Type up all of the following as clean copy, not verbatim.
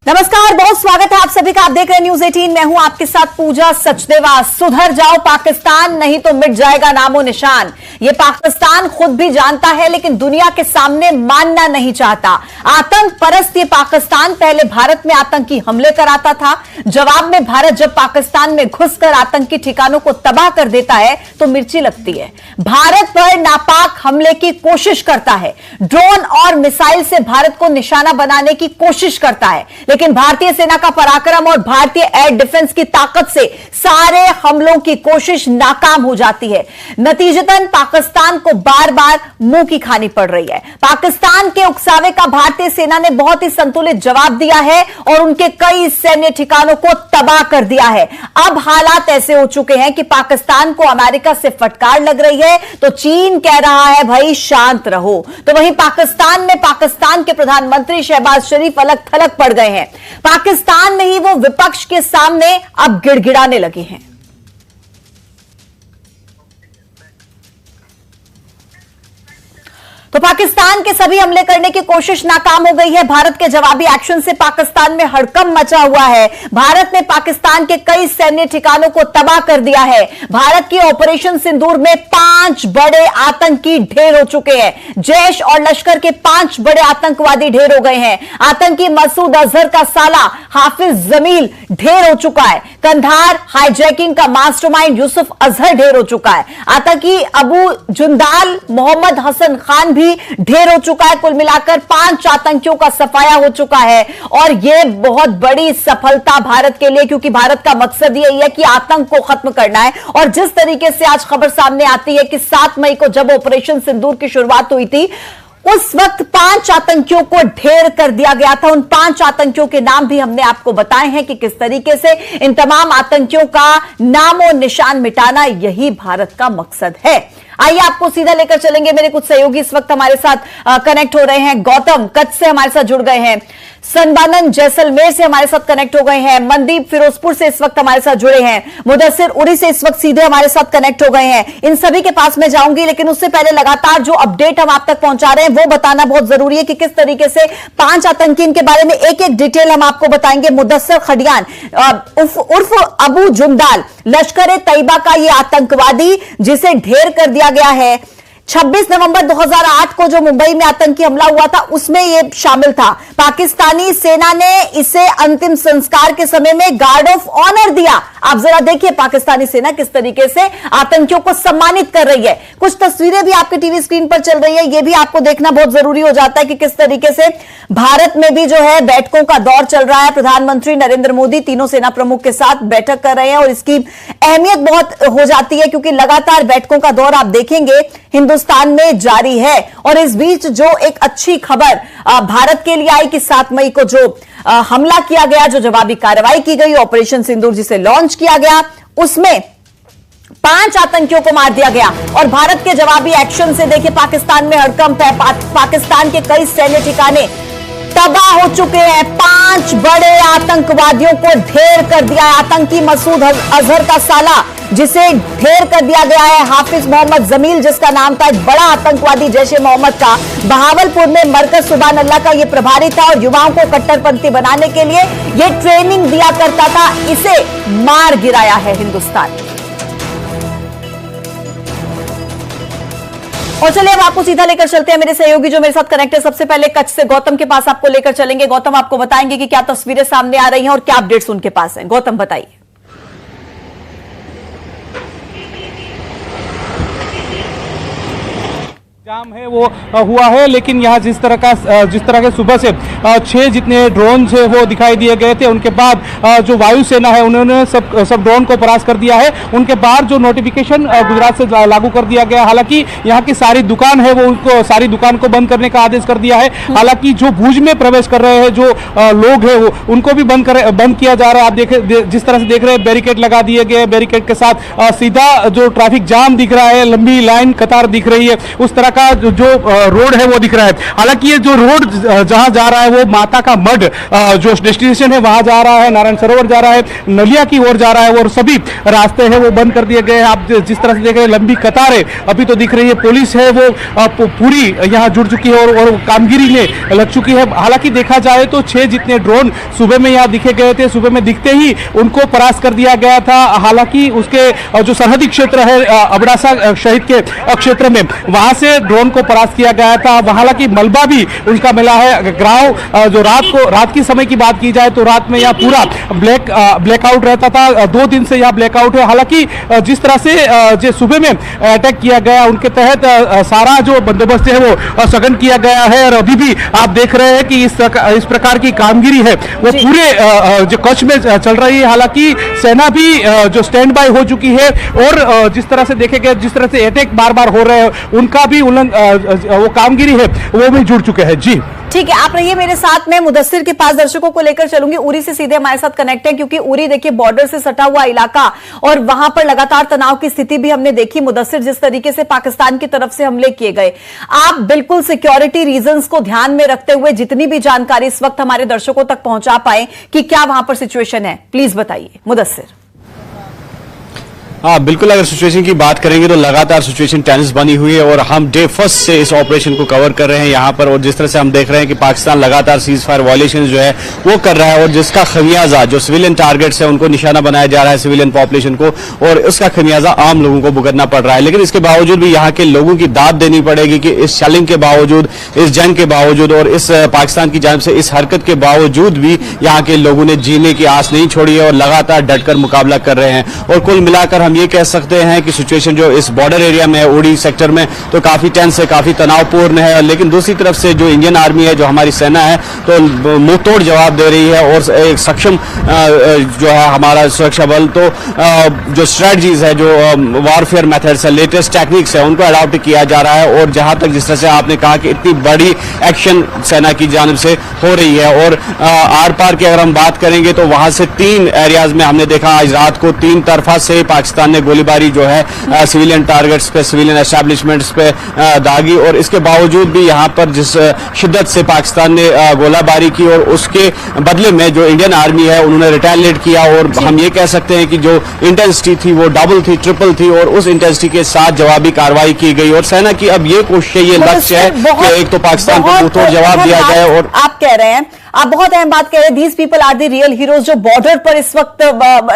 नमस्कार, बहुत स्वागत है आप सभी का। आप देख रहे हैं न्यूज 18। मैं हूं आपके साथ पूजा सचदेवा। सुधर जाओ पाकिस्तान, नहीं तो मिट जाएगा नामो निशान। ये पाकिस्तान खुद भी जानता है, लेकिन दुनिया के सामने मानना नहीं चाहता। आतंक परस्त ये पाकिस्तान पहले भारत में आतंकी हमले कराता था। जवाब में भारत जब पाकिस्तान में घुसकर आतंकी ठिकानों को तबाह कर देता है तो मिर्ची लगती है। भारत पर नापाक हमले की कोशिश करता है, ड्रोन और मिसाइल से भारत को निशाना बनाने की कोशिश करता है, लेकिन भारतीय सेना का पराक्रम और भारतीय एयर डिफेंस की ताकत से सारे हमलों की कोशिश नाकाम हो जाती है। नतीजतन पाकिस्तान को बार बार मुंह की खानी पड़ रही है। पाकिस्तान के उकसावे का भारतीय सेना ने बहुत ही संतुलित जवाब दिया है और उनके कई सैन्य ठिकानों को तबाह कर दिया है। अब हालात ऐसे हो चुके हैं कि पाकिस्तान को अमेरिका से फटकार लग रही है तो चीन कह रहा है भाई शांत रहो। तो वहीं पाकिस्तान में पाकिस्तान के प्रधानमंत्री शहबाज शरीफ अलग थलग पड़ गए हैं। पाकिस्तान में ही वो विपक्ष के सामने अब गिड़गिड़ाने लगे हैं। तो पाकिस्तान के सभी हमले करने की कोशिश नाकाम हो गई है। भारत के जवाबी एक्शन से पाकिस्तान में हड़कंप मचा हुआ है। भारत ने पाकिस्तान के कई सैन्य ठिकानों को तबाह कर दिया है। भारत की ऑपरेशन सिंदूर में 5 बड़े आतंकी ढेर हो चुके हैं। जैश और लश्कर के 5 बड़े आतंकवादी ढेर हो गए हैं। आतंकी मसूद अजहर का साला हाफिज जमील ढेर हो चुका है। कंधार हाईजैकिंग का मास्टरमाइंड यूसुफ अजहर ढेर हो चुका है। आतंकी अबू जुंदाल मोहम्मद हसन खान भी ढेर हो चुका है। कुल मिलाकर 5 आतंकियों का सफाया हो चुका है और यह बहुत बड़ी सफलता भारत के लिए, क्योंकि भारत का मकसद यही है कि आतंक को खत्म करना है। और जिस तरीके से आज खबर सामने आती है कि 7 मई को जब ऑपरेशन सिंदूर की शुरुआत हुई थी, उस वक्त 5 आतंकियों को ढेर कर दिया गया था। उन 5 आतंकियों के नाम भी हमने आपको बताए हैं कि किस तरीके से इन तमाम आतंकियों का नामो निशान मिटाना यही भारत का मकसद है। आइए आपको सीधा लेकर चलेंगे। मेरे कुछ सहयोगी इस वक्त हमारे साथ कनेक्ट हो रहे हैं। गौतम कच्छ से हमारे साथ जुड़ गए हैं, सनबानंद जैसलमेर से हमारे साथ कनेक्ट हो गए हैं, मनदीप फिरोजपुर से इस वक्त हमारे साथ जुड़े हैं, मुदस्सिर उरी से इस वक्त सीधे हमारे साथ कनेक्ट हो गए हैं। इन सभी के पास मैं जाऊंगी, लेकिन उससे पहले लगातार जो अपडेट हम आप तक पहुंचा रहे हैं वो बताना बहुत जरूरी है कि किस तरीके से 5 आतंकी के बारे में एक एक डिटेल हम आपको बताएंगे। मुदस्सिर खडियान उर्फ अबू जुंदाल, लश्कर ए तैयबा का ये आतंकवादी जिसे ढेर कर दिया गया है। 26 नवंबर 2008 को जो मुंबई में आतंकी हमला हुआ था उसमें यह शामिल था। पाकिस्तानी सेना ने इसे अंतिम संस्कार के समय में गार्ड ऑफ ऑनर दिया। आप जरा देखिए पाकिस्तानी सेना किस तरीके से आतंकियों को सम्मानित कर रही है। कुछ तस्वीरें भी आपके टीवी स्क्रीन पर चल रही है, यह भी आपको देखना बहुत जरूरी हो जाता है कि किस तरीके से भारत में भी जो है बैठकों का दौर चल रहा है। प्रधानमंत्री नरेंद्र मोदी तीनों सेना प्रमुख के साथ बैठक कर रहे हैं और इसकी अहमियत बहुत हो जाती है क्योंकि लगातार बैठकों का दौर आप देखेंगे हिंदुस्तान में जारी है। और इस बीच जो एक अच्छी खबर भारत के लिए आई कि 7 मई को जो हमला किया गया, जो जवाबी कार्रवाई की गई, ऑपरेशन सिंदूर जिसे लॉन्च किया गया, उसमें 5 आतंकियों को मार दिया गया। और भारत के जवाबी एक्शन से देखिए पाकिस्तान में हड़कंप है। पाकिस्तान के कई सैन्य ठिकाने तबाह हो चुके हैं। 5 बड़े आतंकवादियों को ढेर कर दिया है। आतंकी मसूद अजहर का साला जिसे ढेर कर दिया गया है, हाफिज मोहम्मद जमील जिसका नाम था, एक बड़ा आतंकवादी जैश ए मोहम्मद का, बहावलपुर में मरकज सुभान अल्लाह का यह प्रभारी था और युवाओं को कट्टरपंथी बनाने के लिए यह ट्रेनिंग दिया करता था। इसे मार गिराया है हिंदुस्तान। और चलिए अब आपको सीधा लेकर चलते हैं मेरे सहयोगी जो मेरे साथ कनेक्ट है। सबसे पहले कच्छ से गौतम के पास आपको लेकर चलेंगे। गौतम आपको बताएंगे कि क्या तस्वीरें सामने आ रही हैं और क्या अपडेट्स उनके पास हैं। गौतम बताइए। जाम है वो हुआ है, लेकिन यहाँ जिस तरह के सुबह से 6 जितने ड्रोन है वो दिखाई दिए गए थे, उनके बाद जो वायुसेना है उन्होंने सब ड्रोन को परास्त कर दिया है। उनके बाद जो नोटिफिकेशन गुजरात से लागू कर दिया गया, हालांकि यहाँ की सारी दुकान है वो उनको सारी दुकान को बंद करने का आदेश कर दिया है। हालांकि जो भुज में प्रवेश कर रहे हैं जो लोग हैं वो उनको भी बंद किया जा रहा है। आप देखे जिस तरह से देख रहे हैं बैरिकेड लगा दिए गए, बैरिकेड के साथ सीधा जो ट्रैफिक जाम दिख रहा है, लंबी लाइन कतार दिख रही है, उस तरह का जो रोड है वो दिख रहा है। हालांकि ये जो रोड जहां जा रहा है वो माता का मठ जो डेस्टिनेशन है वहां जा रहा है, नारायण सरोवर जा रहा है, नलिया की ओर जा रहा है और सभी रास्ते हैं वो बंद कर दिए गए हैं। आप जिस तरह से देख रहे हैं लंबी कतारें अभी तो दिख रही है। पुलिस है वो पूरी यहाँ जुड़ चुकी है और कामगिरी में लग चुकी है। हालांकि देखा जाए तो 6 जितने ड्रोन सुबह में यहाँ दिखे गए थे, सुबह में दिखते ही उनको परास्त कर दिया गया था। हालांकि उसके जो सरहदी क्षेत्र है अबडासा शहीद के क्षेत्र में वहां से ड्रोन को परास्त किया गया था। हालांकि मलबा भी उनका मिला है। गांव जो रात की समय की बात की जाए तो रात में यहाँ पूरा ब्लैकआउट रहता था। 2 दिन से यहाँ ब्लैकआउट है। हालांकि जिस तरह से जो सुबह में अटैक किया गया उनके तहत सारा जो बंदोबस्त है वो सघन किया गया है और अभी भी आप देख रहे हैं कि इस प्रकार की कामगिरी है वो पूरे जो कच्छ में चल रही है। हालांकि सेना भी जो स्टैंड बाय हो चुकी है और जिस तरह से देखे गए जिस तरह से अटैक बार बार हो रहे हैं उनका भी वो कामगिरी है वो भी जुड़ चुके हैं। जी ठीक है, आप रहिए मेरे साथ में। मुदस्सिर के पास दर्शकों को लेकर चलूंगी। उरी से सीधे हमारे साथ कनेक्ट है क्योंकि उरी देखिए बॉर्डर से सटा हुआ इलाका और वहां पर लगातार तनाव की स्थिति भी हमने देखी। मुदस्सिर, जिस तरीके से पाकिस्तान की तरफ से हमले किए गए, आप बिल्कुल सिक्योरिटी रीजंस को ध्यान में रखते हुए जितनी भी जानकारी इस वक्त हमारे दर्शकों तक पहुंचा पाए कि क्या वहां पर सिचुएशन है, प्लीज बताइए मुदस्सिर। हाँ बिल्कुल, अगर सिचुएशन की बात करेंगे तो लगातार सिचुएशन टेंस बनी हुई है और हम डे फर्स्ट से इस ऑपरेशन को कवर कर रहे हैं यहाँ पर। और जिस तरह से हम देख रहे हैं कि पाकिस्तान लगातार सीज फायर वायलेशन जो है वो कर रहा है और जिसका खमियाजा जो सिविलियन टारगेट्स है उनको निशाना बनाया जा रहा है, सिविलियन पॉपुलेशन को, और उसका खमियाजा आम लोगों को भुगतना पड़ रहा है। लेकिन इसके बावजूद भी यहाँ के लोगों की दाद देनी पड़ेगी कि इस शेलिंग के बावजूद, इस जंग के बावजूद और इस पाकिस्तान की जानिब से इस हरकत के बावजूद भी यहाँ के लोगों ने जीने की आस नहीं छोड़ी है और लगातार डटकर मुकाबला कर रहे हैं। और कुल मिलाकर हम ये कह सकते हैं कि सिचुएशन जो इस बॉर्डर एरिया में है, उड़ी सेक्टर में, तो काफी टेंस है, काफी तनावपूर्ण है। लेकिन दूसरी तरफ से जो इंडियन आर्मी है, जो हमारी सेना है, तो मुंह तोड़ जवाब दे रही है और एक सक्षम जो है हमारा सुरक्षा बल, तो जो स्ट्रेटजीज है, जो वॉरफेयर मेथड्स है, लेटेस्ट टेक्निक्स है, उनको अडॉप्ट किया जा रहा है। और जहां तक जिस तरह से आपने कहा कि इतनी बड़ी एक्शन सेना की जानिब से हो रही है और आर पार की अगर हम बात करेंगे तो वहां से 3 एरियाज में हमने देखा आज रात को 3 तरफा से पाकिस्तान ने गोलीबारी जो है सिविलियन टारगेट्स पे, सिविलियन एस्टैब्लिशमेंट्स पे दागी। और इसके बावजूद भी यहाँ पर जिस शिद्दत से पाकिस्तान ने गोलाबारी की और उसके बदले में जो इंडियन आर्मी है उन्होंने रिटेलिएट किया। और हम ये कह सकते हैं कि जो इंटेंसिटी थी वो डबल थी, ट्रिपल थी और उस इंटेंसिटी के साथ जवाबी कार्रवाई की गई। और सेना की अब ये कोशिश है, ये लक्ष्य है कि एक तो पाकिस्तान को मुंहतोड़ जवाब दिया जाए। और आप कह रहे हैं, आप बहुत अहम बात कह रहे हैं, these people are the real heroes जो बॉर्डर पर इस वक्त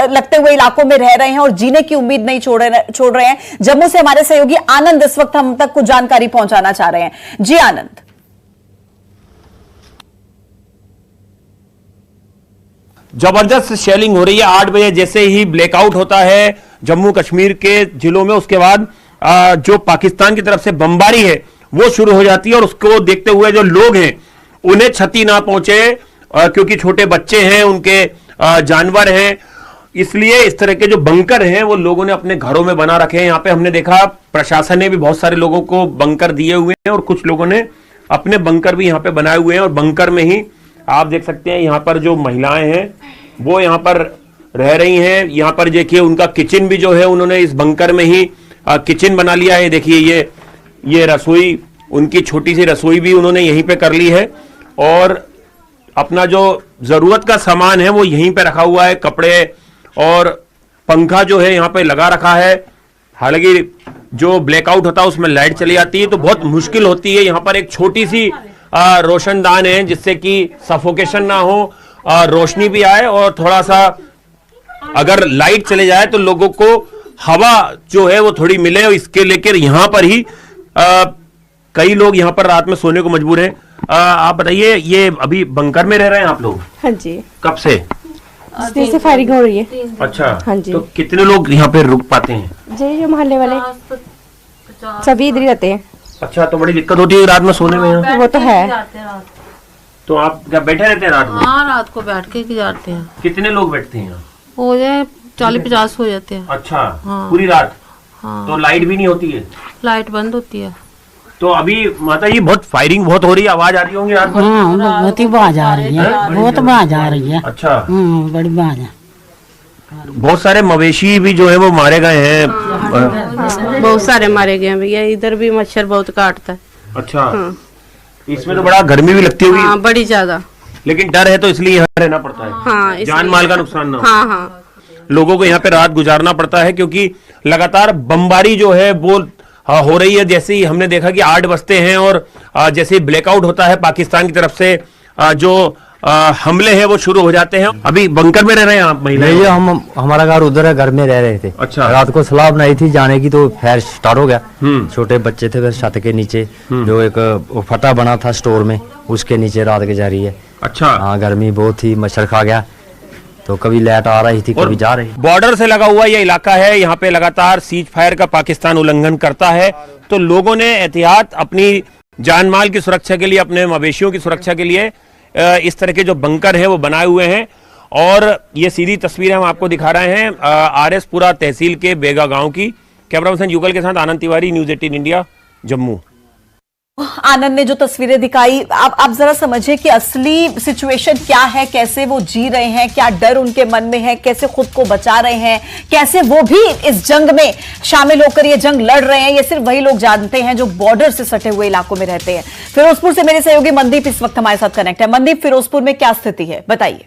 लगते हुए इलाकों में रह रहे हैं और जीने की उम्मीद नहीं छोड़ रहे हैं। जम्मू से हमारे सहयोगी आनंद इस वक्त हम तक कुछ जानकारी पहुंचाना चाह रहे हैं। जी आनंद। जबरदस्त शेलिंग हो रही है। 8 बजे जैसे ही ब्लैकआउट होता है जम्मू कश्मीर के जिलों में, उसके बाद जो पाकिस्तान की तरफ से बमबारी है वो शुरू हो जाती है। और उसको देखते हुए जो लोग हैं उन्हें क्षति ना पहुंचे, क्योंकि छोटे बच्चे हैं, उनके जानवर हैं, इसलिए इस तरह के जो बंकर हैं वो लोगों ने अपने घरों में बना रखे हैं। यहाँ पे हमने देखा प्रशासन ने भी बहुत सारे लोगों को बंकर दिए हुए हैं और कुछ लोगों ने अपने बंकर भी यहाँ पे बनाए हुए हैं। और बंकर में ही आप देख सकते हैं यहाँ पर जो महिलाएं हैं वो यहाँ पर रह रही हैं। यहाँ पर देखिए उनका किचन भी जो है उन्होंने इस बंकर में ही किचन बना लिया है। देखिए ये रसोई, उनकी छोटी सी रसोई भी उन्होंने यहीं पे कर ली है और अपना जो जरूरत का सामान है वो यहीं पे रखा हुआ है। कपड़े और पंखा जो है यहाँ पे लगा रखा है। हालांकि जो ब्लैकआउट होता है उसमें लाइट चली जाती है तो बहुत मुश्किल होती है। यहाँ पर एक छोटी सी रोशनदान है जिससे कि सफोकेशन ना हो, रोशनी भी आए और थोड़ा सा अगर लाइट चले जाए तो लोगों को हवा जो है वो थोड़ी मिले। और इसके लेकर यहाँ पर ही कई लोग यहाँ पर रात में सोने को मजबूर हैं। आप बताइए, ये अभी बंकर में रह रहे हैं आप लोग? हाँ जी। कब से? देर से फायरिंग हो रही है। अच्छा, हाँ जी। तो कितने लोग यहाँ पे रुक पाते हैं? जी, जो मोहल्ले वाले सभी इधर ही रहते हैं। अच्छा, तो बड़ी दिक्कत होती है रात में सोने में यहाँ? वो तो है। तो आप क्या बैठे रहते हैं रात में? हाँ, रात को बैठ के जाते हैं। कितने लोग बैठते हैं? हो जाए 40-50 हो जाते हैं। अच्छा, हाँ। पूरी रात? हाँ। तो लाइट भी नहीं होती है? लाइट बंद होती है। तो अभी माता जी बहुत फायरिंग बहुत हो रही है, आवाज आ रही होंगी रात में? हाँ, बहुत ही आवाज आ रही है, बहुत आवाज आ रही है। अच्छा, बड़ी आवाज है। बहुत सारे मवेशी भी जो है वो मारे गए हैं। बहुत सारे मारे गए हैं भैया, इधर भी मच्छर बहुत काटता है। अच्छा, इसमें तो बड़ा गर्मी भी लगती होगी। हाँ, बड़ी ज्यादा। लेकिन डर है तो इसलिए यहाँ रहना पड़ता है। हाँ, जान माल का नुकसान ना हो। हाँ हाँ, लोगों को यहाँ पे रात गुजारना पड़ता है क्योंकि लगातार बमबारी जो है वो हो रही है। जैसे ही हमने देखा कि 8 बजते हैं और जैसे ही ब्लैकआउट होता है पाकिस्तान की तरफ से जो हमले हैं वो शुरू हो जाते हैं। अभी बंकर में रह रहे हैं आप महिला? नहीं, हमारा घर उधर है, घर में रह रहे थे। अच्छा। रात को सलाह बनाई थी जाने की तो फायर स्टार्ट हो गया। छोटे बच्चे थे फिर छत के नीचे जो एक फटा बना था स्टोर में, उसके नीचे रात गुजारी है। अच्छा। हाँ, गर्मी बहुत थी, मच्छर खा गया, तो कभी लाइट आ रही थी कभी जा रही। बॉर्डर से लगा हुआ यह इलाका है, यहाँ पे लगातार सीज फायर का पाकिस्तान उल्लंघन करता है, तो लोगों ने एहतियात अपनी जान माल की सुरक्षा के लिए, अपने मवेशियों की सुरक्षा के लिए इस तरह के जो बंकर हैं वो बनाए हुए हैं। और ये सीधी तस्वीरें हम आपको दिखा रहे हैं RS पुरा तहसील के बेगा गांव की। कैमरा पर्सन युगल के साथ आनंद तिवारी, न्यूज 18 इंडिया, जम्मू। आनंद ने जो तस्वीरें दिखाई, आप जरा समझिए कि असली सिचुएशन क्या है, कैसे वो जी रहे हैं, क्या डर उनके मन में है, कैसे खुद को बचा रहे हैं, कैसे वो भी इस जंग में शामिल होकर ये जंग लड़ रहे हैं। ये सिर्फ वही लोग जानते हैं जो बॉर्डर से सटे हुए इलाकों में रहते हैं। फिरोजपुर से मेरे सहयोगी मनदीप इस वक्त हमारे साथ कनेक्ट है। मनदीप, फिरोजपुर में क्या स्थिति है, बताइए।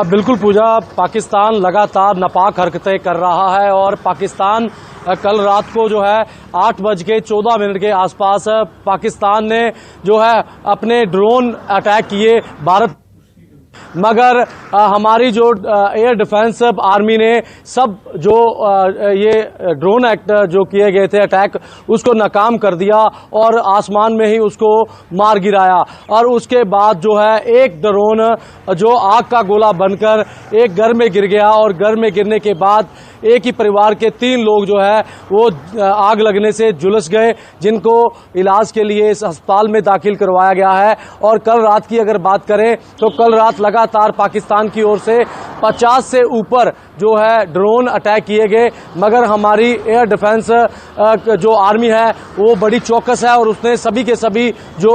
बिल्कुल पूजा, पाकिस्तान लगातार नापाक हरकतें कर रहा है और पाकिस्तान कल रात को जो है 8:14 के आसपास पाकिस्तान ने जो है अपने ड्रोन अटैक किए भारत, मगर हमारी जो एयर डिफेंस आर्मी ने सब जो ये ड्रोन एक्ट जो किए गए थे अटैक, उसको नाकाम कर दिया और आसमान में ही उसको मार गिराया। और उसके बाद जो है एक ड्रोन जो आग का गोला बनकर एक घर में गिर गया और घर में गिरने के बाद एक ही परिवार के 3 लोग जो है वो आग लगने से झुलस गए, जिनको इलाज के लिए इस अस्पताल में दाखिल करवाया गया है। और कल रात की अगर बात करें तो कल रात लगातार पाकिस्तान की ओर से 50 से ऊपर जो है ड्रोन अटैक किए गए, मगर हमारी एयर डिफेंस जो आर्मी है वो बड़ी चौकस है और उसने सभी के सभी जो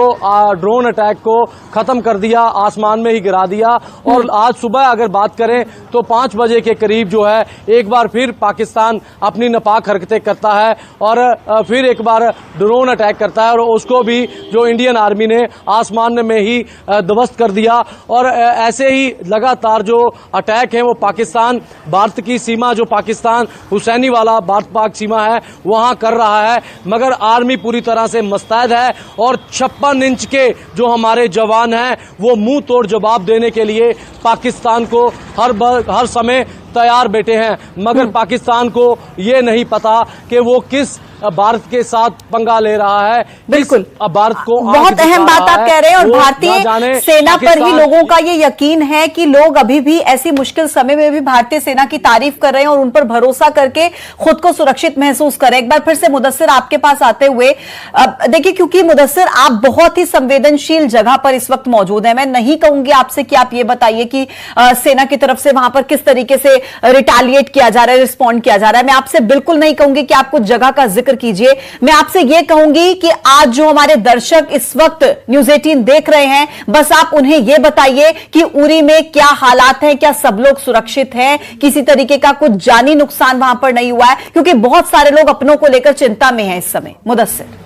ड्रोन अटैक को खत्म कर दिया, आसमान में ही गिरा दिया। और आज सुबह अगर बात करें तो 5 बजे के करीब जो है एक बार फिर पाकिस्तान अपनी नापाक हरकतें करता है और फिर एक बार ड्रोन अटैक करता है और उसको भी जो इंडियन आर्मी ने आसमान में ही ध्वस्त कर दिया। और ऐसे ही लगातार जो अटैक हैं वो पाकिस्तान भारत की सीमा, जो पाकिस्तान हुसैनी वाला भारत पाक सीमा है, वहां कर रहा है, मगर आर्मी पूरी तरह से मुस्तैद है और 56 इंच के जो हमारे जवान हैं वो मुंह तोड़ जवाब देने के लिए पाकिस्तान को हर समय तैयार बैठे हैं। मगर पाकिस्तान को ये नहीं पता कि वो किस भारत के साथ पंगा ले रहा है। बिल्कुल, भारत को बहुत अहम बात आप कह रहे हैं और भारतीय सेना पर ही लोगों का ये यकीन है कि लोग अभी भी ऐसी मुश्किल समय में भी भारतीय सेना की तारीफ कर रहे हैं और उन पर भरोसा करके खुद को सुरक्षित महसूस करें। एक बार फिर से मुदस्सिर आपके पास आते हुए, देखिए क्योंकि मुदस्सिर आप बहुत ही संवेदनशील जगह पर इस वक्त मौजूद है, मैं नहीं कहूंगी आपसे कि आप ये बताइए कि सेना की तरफ से वहां पर किस तरीके से रिटालिएट किया जा रहा है, रिस्पॉन्ड किया जा रहा है। मैं आपसे बिल्कुल नहीं कहूंगी कि आप कुछ जगह का जिक्र कीजिए। मैं आपसे यह कहूंगी कि आज जो हमारे दर्शक इस वक्त न्यूज 18 देख रहे हैं, बस आप उन्हें यह बताइए कि उरी में क्या हालात हैं, क्या सब लोग सुरक्षित हैं, किसी तरीके का कुछ जानी नुकसान वहां पर नहीं हुआ है, क्योंकि बहुत सारे लोग अपनों को लेकर चिंता में हैं इस समय। मुदस्सिर।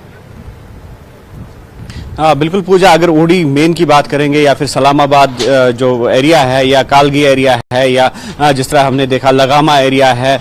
बिल्कुल पूजा, अगर उड़ी मेन की बात करेंगे या फिर सलामाबाद जो एरिया है या कालगी एरिया है या जिस तरह हमने देखा लगामा एरिया है,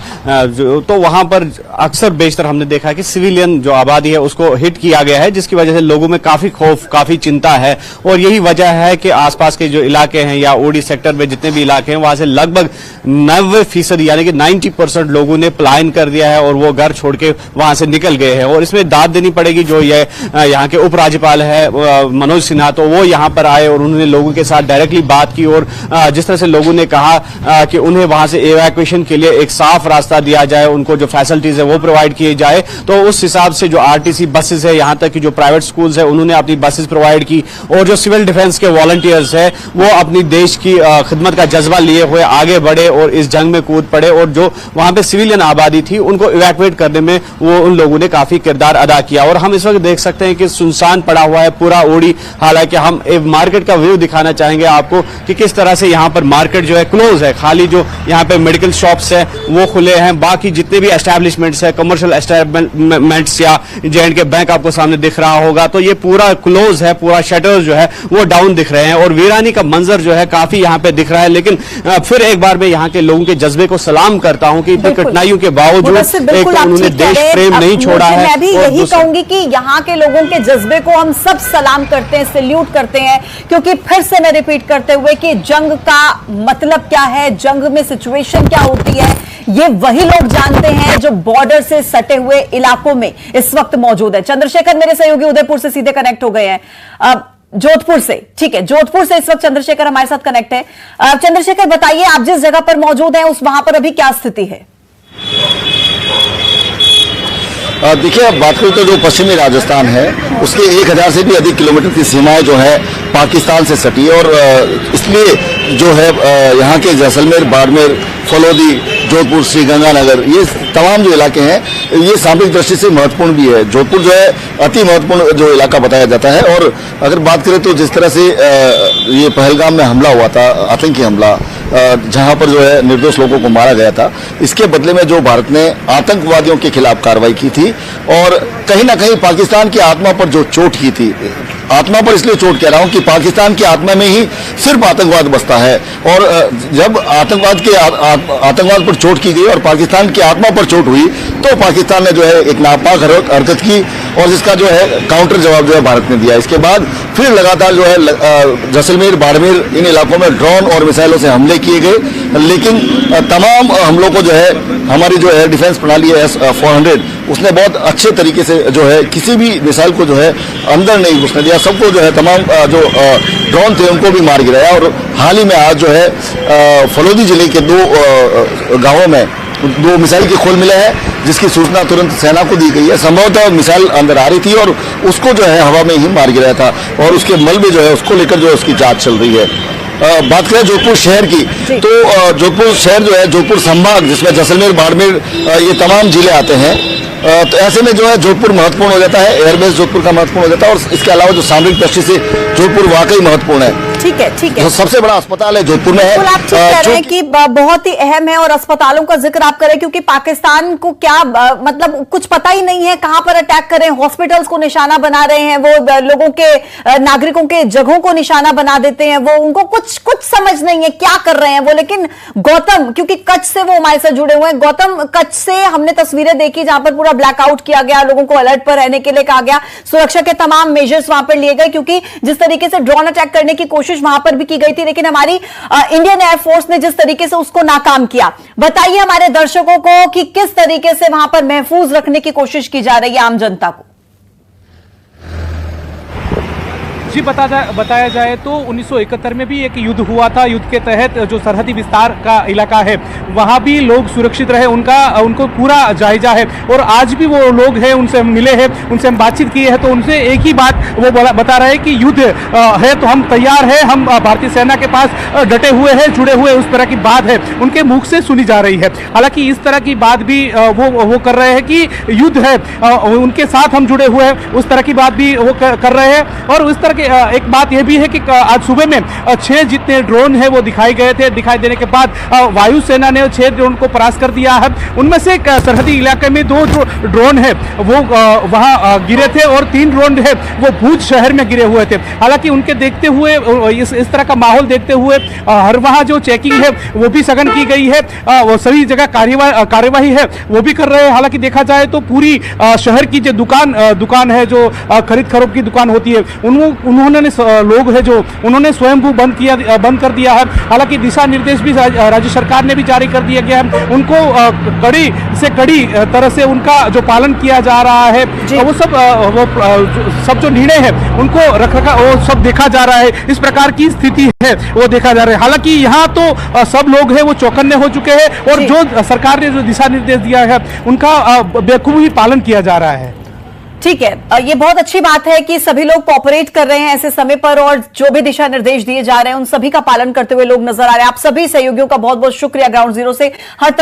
तो वहां पर अक्सर बेशतर हमने देखा कि सिविलियन जो आबादी है उसको हिट किया गया है, जिसकी वजह से लोगों में काफी खौफ, काफी चिंता है। और यही वजह है कि आसपास के जो इलाके हैं या उड़ी सेक्टर में जितने भी इलाके हैं वहां से लगभग 90% यानी कि 90% लोगों ने पलायन कर दिया है और वो घर छोड़ के वहां से निकल गए हैं। और इसमें दाद देनी पड़ेगी जो ये यहाँ के उपराज्यपाल है मनोज सिन्हा, तो वो यहां पर आए और उन्होंने लोगों के साथ डायरेक्टली बात की और जिस तरह से लोगों ने कहा कि उन्हें वहां से इवैक्यूएशन के लिए एक साफ रास्ता दिया जाए, उनको जो फैसिलिटीज है वो प्रोवाइड किए जाए, तो उस हिसाब से जो आरटीसी बसेस है, यहां तक कि जो प्राइवेट स्कूल्स है उन्होंने अपनी बसेस प्रोवाइड की और जो सिविल डिफेंस के वॉलंटियर्स है वो अपनी देश की खिदमत का जज्बा लिए हुए आगे बढ़े और इस जंग में कूद पड़े और जो वहां पे सिविलियन आबादी थी उनको इवैक्यूएट करने में वो उन लोगों ने काफी किरदार अदा किया। और हम इस वक्त देख सकते हैं कि सुनसान पड़ा हुआ है पूरा ओडी। हालांकि हम एक मार्केट का व्यू दिखाना चाहेंगे आपको कि किस तरह से यहाँ पर मार्केट जो है क्लोज है, खाली जो यहाँ पे मेडिकल शॉप्स है वो खुले हैं, बाकी जितने भी एस्टैब्लिशमेंट्स है, कमर्शियल एस्टैब्लिशमेंट्स या J&K बैंक आपको सामने दिख रहा होगा, तो ये पूरा क्लोज है, पूरा शटर्स जो है वो डाउन दिख रहे हैं और वीरानी का मंजर जो है काफी यहाँ पे दिख रहा है। लेकिन फिर एक बार मैं यहाँ के लोगों के जज्बे को सलाम करता हूँ कि इतनी कठिनाइयों के बावजूद एक उन्होंने देश प्रेम नहीं छोड़ा है। मैं भी यही कहूंगी कि यहाँ के लोगों के जज्बे को हम सब सलाम करते हैं, सैल्यूट करते हैं, क्योंकि फिर से मैं रिपीट करते हुए कि जंग का मतलब क्या है, जंग में सिचुएशन क्या होती है, ये वही लोग जानते हैं जो बॉर्डर से सटे हुए इलाकों में इस वक्त मौजूद है। चंद्रशेखर मेरे सहयोगी उदयपुर से सीधे कनेक्ट हो गए हैं, जोधपुर से, ठीक है, जोधपुर से इस वक्त चंद्रशेखर हमारे साथ कनेक्ट है। चंद्रशेखर बताइए, आप जिस जगह पर मौजूद हैं उस वहां पर अभी क्या स्थिति है? देखिए, अब बात करें तो जो पश्चिमी राजस्थान है उसके 1000 से भी अधिक किलोमीटर की सीमाएं जो है पाकिस्तान से सटी है और इसलिए जो है यहाँ के जैसलमेर, बाड़मेर, फलौदी, जोधपुर, श्रीगंगानगर, ये तमाम जो इलाके हैं ये सामरिक दृष्टि से महत्वपूर्ण भी है। जोधपुर जो है अति महत्वपूर्ण जो इलाका बताया जाता है। और अगर बात करें तो जिस तरह से ये पहलगाम में हमला हुआ था, आतंकी हमला, जहां पर जो है निर्दोष लोगों को मारा गया था, इसके बदले में जो भारत ने आतंकवादियों के खिलाफ कार्रवाई की थी और कहीं ना कहीं पाकिस्तान की आत्मा पर जो चोट की थी, आत्मा पर इसलिए चोट कह रहा हूं कि पाकिस्तान की आत्मा में ही सिर्फ आतंकवाद बसता है और जब आतंकवाद पर चोट की गई और पाकिस्तान की आत्मा पर चोट हुई तो पाकिस्तान ने जो है एक नापाक हरकत की और जिसका जो है काउंटर जवाब जो है भारत ने दिया। इसके बाद फिर लगातार जो है जैसलमेर, बाड़मेर, इन इलाकों में ड्रोन और मिसाइलों से हमले किए गए, लेकिन तमाम हमलों को जो है हमारी जो एयर डिफेंस प्रणाली है S-400 उसने बहुत अच्छे तरीके से जो है किसी भी मिसाइल को जो है अंदर नहीं घुसने दिया, सबको जो है तमाम जो ड्रोन थे उनको भी मार गिराया। और हाल ही में आज जो है फलौदी जिले के 2 गांवों में 2 मिसाइल के खोल मिले हैं, जिसकी सूचना तुरंत सेना को दी गई है। संभवतः मिसाइल अंदर आ रही थी और उसको जो है हवा में ही मार गिराया था और उसके मलबे जो है उसको लेकर जो है उसकी जांच चल रही है। बात करें जोधपुर शहर की तो जोधपुर शहर जो है, जोधपुर संभाग जिसमें जैसलमेर, बाड़मेर ये तमाम जिले आते हैं, तो ऐसे में जो है जोधपुर महत्वपूर्ण हो जाता है, एयरबेस जोधपुर का महत्वपूर्ण हो जाता है और इसके अलावा जो सामरिक दृष्टि से जोधपुर वाकई महत्वपूर्ण है। ठीक है, ठीक है, सबसे बड़ा अस्पताल है जोधपुर में है। बिल्कुल आप ठीक कह रहे हैं कि बहुत ही अहम है और अस्पतालों का जिक्र आप करें क्योंकि पाकिस्तान को क्या मतलब कुछ पता ही नहीं है कहां पर अटैक करें, हॉस्पिटल्स को निशाना बना रहे हैं, वो लोगों के नागरिकों के जगहों को निशाना बना देते हैं, वो उनको कुछ समझ नहीं है क्या कर रहे हैं वो। लेकिन गौतम, क्योंकि कच्छ से वो हमारे साथ जुड़े हुए हैं, गौतम, कच्छ से हमने तस्वीरें देखी जहां पर पूरा ब्लैकआउट किया गया, लोगों को अलर्ट पर रहने के लिए कहा गया, सुरक्षा के तमाम मेजर्स वहां पर लिए गए क्योंकि जिस तरीके से ड्रोन अटैक करने की कोशिश वहां पर भी की गई थी, लेकिन हमारी इंडियन एयरफोर्स ने जिस तरीके से उसको नाकाम किया। बताइए हमारे दर्शकों को कि किस तरीके से वहां पर महफूज रखने की कोशिश की जा रही है आम जनता को। जी बताया जाए तो 1971 में भी एक युद्ध हुआ था। युद्ध के तहत जो सरहदी विस्तार का इलाका है वहां भी लोग सुरक्षित रहे, उनको पूरा जायजा है और आज भी वो लोग हैं, उनसे हम मिले हैं, उनसे हम बातचीत किए हैं तो उनसे एक ही बात वो बता रहे हैं कि युद्ध है तो हम तैयार हैं, हम भारतीय सेना के पास डटे हुए हैं, जुड़े हुए, उस तरह की बात है उनके मुख से सुनी जा रही है। हालांकि इस तरह की बात भी वो कर रहे हैं कि युद्ध है, उनके साथ हम जुड़े हुए हैं, उस तरह की बात भी वो कर रहे हैं। और उस तरह एक बात यह भी है कि आज सुबह में 6 जितने ड्रोन है वो दिखाई गए थे। दिखाई देने के बाद वायुसेना ने 6 ड्रोन को परास्त कर दिया है। उनमें से सरहदी इलाके में 2 जो ड्रोन है वो वहां गिरे थे और 3 ड्रोन है वो भूज शहर में गिरे हुए थे। हालांकि उनके देखते हुए इस तरह का माहौल देखते हुए हर वहां जो चेकिंग है वो भी सघन की गई है, वो सभी जगह कार्यवाही है वो भी कर रहे हैं। हालांकि देखा जाए तो पूरी शहर की जो दुकान है, जो खरीद फरोख्त की दुकान होती है, उन्होंने लोग है जो उन्होंने स्वयंभू बंद कर दिया है। हालांकि दिशा निर्देश भी राज्य सरकार ने भी जारी कर दिया गया है, उनको कड़ी से कड़ी तरह से उनका जो पालन किया जा रहा है, वो सब जो निर्णय है उनको रखा वो सब देखा जा रहा है। इस प्रकार की स्थिति है वो देखा जा रहा है। हालांकि यहाँ तो सब लोग हैं वो चौकन्ने हो चुके हैं और जो सरकार ने जो दिशा निर्देश दिया है उनका बेखूबी पालन किया जा रहा है। ठीक है, ये बहुत अच्छी बात है कि सभी लोग कोऑपरेट कर रहे हैं ऐसे समय पर और जो भी दिशा निर्देश दिए जा रहे हैं उन सभी का पालन करते हुए लोग नजर आ रहे हैं। आप सभी सहयोगियों का बहुत बहुत शुक्रिया। ग्राउंड जीरो से हर तरफ